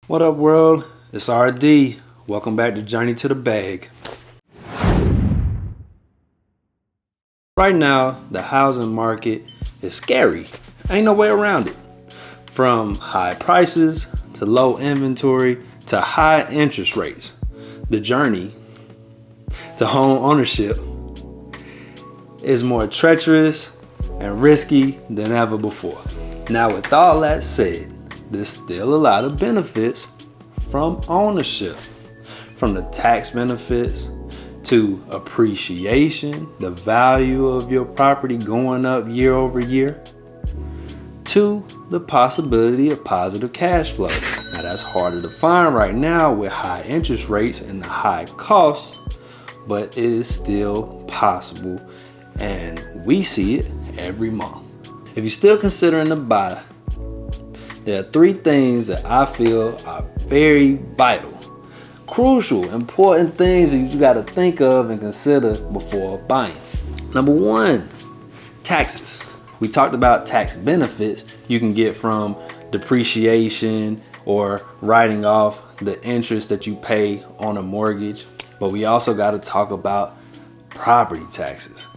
What up, world? It's RD. Welcome back to Journey to the Bag. Right now, the housing market is scary. Ain't no way around it. From high prices to low inventory to high interest rates, the journey to home ownership is more treacherous and risky than ever before. Now, with all that said, there's still a lot of benefits from ownership. From the tax benefits to appreciation, the value of your property going up year over year, to the possibility of positive cash flow. Now that's harder to find right now with high interest rates and the high costs, but it is still possible and we see it every month. If you're still considering to buy, there are three things that I feel are very vital, crucial, important things that you got to think of and consider before buying. Number one, taxes. We talked about tax benefits you can get from depreciation or writing off the interest that you pay on a mortgage, but we also got to talk about property taxes.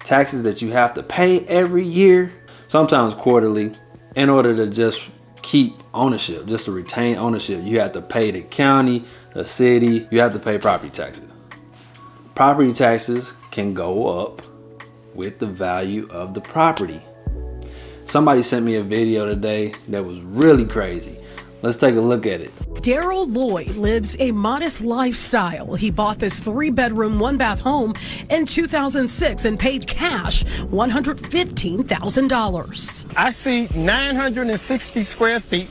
Taxes that you have to pay every year, sometimes quarterly, in order to just keep ownership, just to retain ownership. You have to pay the county, the city, you have to pay property taxes. Property taxes can go up with the value of the property. Somebody sent me a video today that was really crazy. Let's take a look at it. Daryl Lloyd lives a modest lifestyle. He bought this 3-bedroom, 1-bath home in 2006 and paid cash $115,000. I see 960 square feet.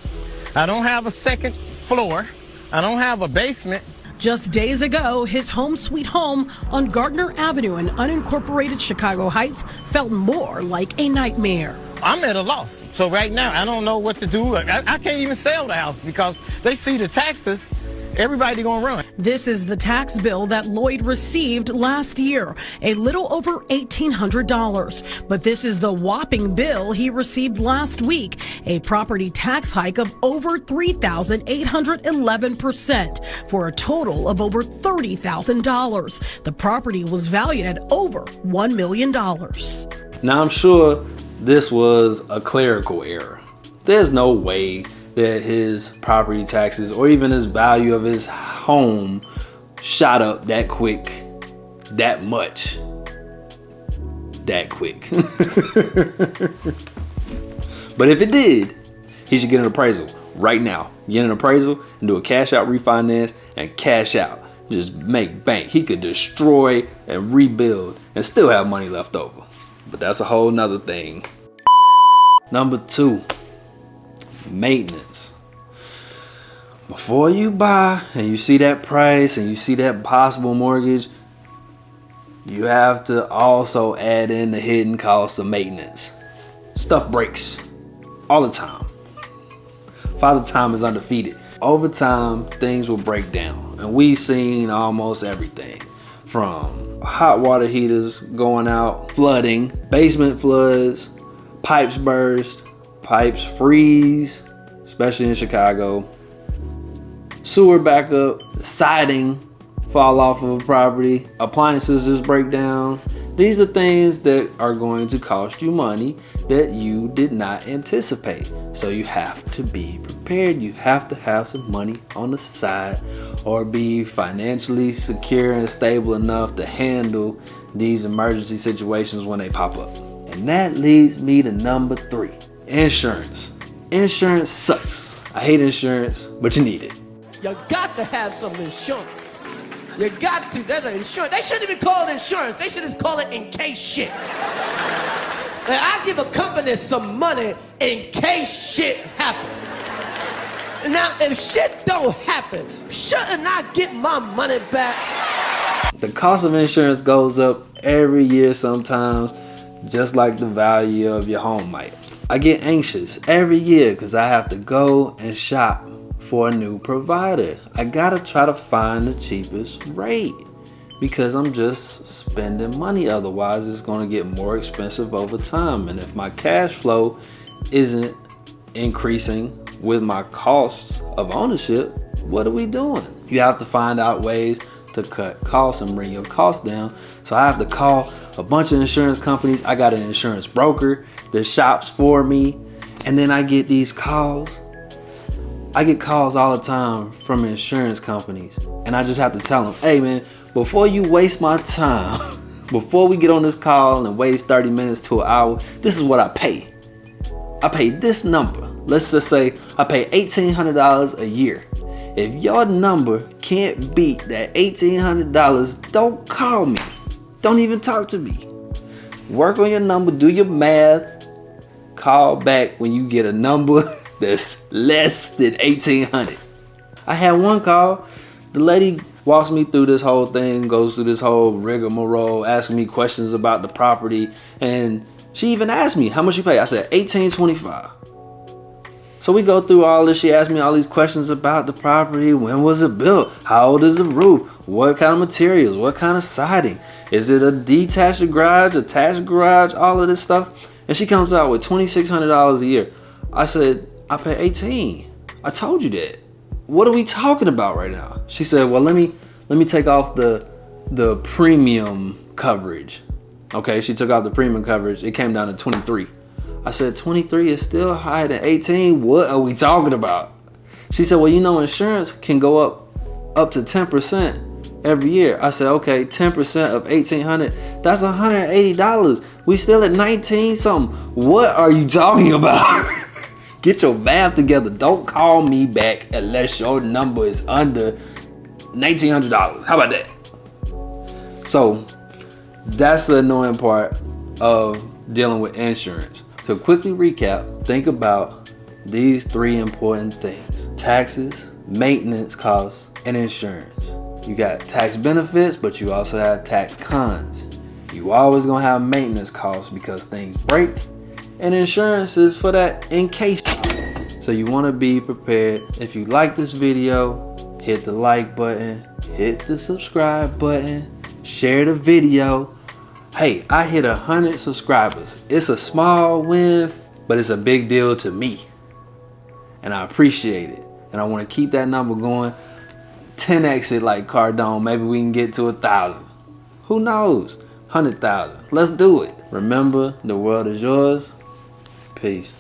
I don't have a second floor. I don't have a basement. Just days ago, his home sweet home on Gardner Avenue in unincorporated Chicago Heights felt more like a nightmare. I'm at a loss. So right now, I don't know what to do. I can't even sell the house because they see the taxes. Everybody gonna run. This is the tax bill that Lloyd received last year, a little over $1,800. But this is the whopping bill he received last week, a property tax hike of over 3,811% for a total of over $30,000. The property was valued at over $1 million. Now I'm sure this was a clerical error. There's no way that his property taxes or even his value of his home shot up that quick, that much, that quick. But if it did, he should get an appraisal right now. Get an appraisal and do a cash out refinance and cash out. Just make bank. He could destroy and rebuild and still have money left over. But that's a whole nother thing. Number two, maintenance. Before you buy and you see that price and you see that possible mortgage, you have to also add in the hidden cost of maintenance. Stuff breaks all the time. Father Time is undefeated. Over time, things will break down, and we've seen almost everything from hot water heaters going out, flooding, basement floods, pipes burst, pipes freeze, especially in Chicago, sewer backup, siding fall off of a property, appliances just break down. These are things that are going to cost you money that you did not anticipate. So you have to be prepared. You have to have some money on the side or be financially secure and stable enough to handle these emergency situations when they pop up. And that leads me to number three, insurance. Insurance sucks. I hate insurance, but you need it. You got to have some insurance. You got to. There's an insurance. They shouldn't even call it insurance. They should just call it in case shit. And I give a company some money in case shit happens. Now, if shit don't happen, shouldn't I get my money back? The cost of insurance goes up every year sometimes, just like the value of your home might. I get anxious every year because I have to go and shop for a new provider. I gotta try to find the cheapest rate because I'm just spending money. Otherwise, it's gonna get more expensive over time. And if my cash flow isn't increasing with my costs of ownership, what are we doing? You have to find out ways to cut costs and bring your costs down. So I have to call a bunch of insurance companies. I got an insurance broker that shops for me. And then I get these calls. I get calls all the time from insurance companies. And I just have to tell them, hey man, before you waste my time, before we get on this call and waste 30 minutes to an hour, this is what I pay. I pay this number. Let's just say I pay $1,800 a year. If your number can't beat that $1,800, don't call me. Don't even talk to me. Work on your number, do your math. Call back when you get a number that's less than $1,800. I had one call. The lady walks me through this whole thing, goes through this whole rigmarole, asking me questions about the property, and she even asked me, how much you pay? I said, $1,825. So we go through all this. She asked me all these questions about the property. When was it built? How old is the roof? What kind of materials? What kind of siding? Is it a detached garage, attached garage? All of this stuff. And she comes out with $2,600 a year. I said, I pay $1,800. I told you that. What are we talking about right now? She said, well, let me take off the premium coverage. Okay, she took off the premium coverage. It came down to $23. I said, 23 is still higher than 18. What are we talking about? She said, well, you know, insurance can go up to 10% every year. I said, okay, 10% of $1,800, that's $180. We still at 19 something. What are you talking about? Get your math together. Don't call me back unless your number is under $1,900. How about that? So that's the annoying part of dealing with insurance. To quickly recap, think about these three important things: taxes, maintenance costs, and insurance. You got tax benefits, but you also have tax cons. You always gonna have maintenance costs because things break, and insurance is for that in case. So you wanna be prepared. If you like this video, hit the like button, hit the subscribe button, share the video. Hey, I hit 100 subscribers. It's a small win, but it's a big deal to me. And I appreciate it. And I want to keep that number going. 10x it like Cardone. Maybe we can get to 1,000. Who knows? 100,000. Let's do it. Remember, the world is yours. Peace.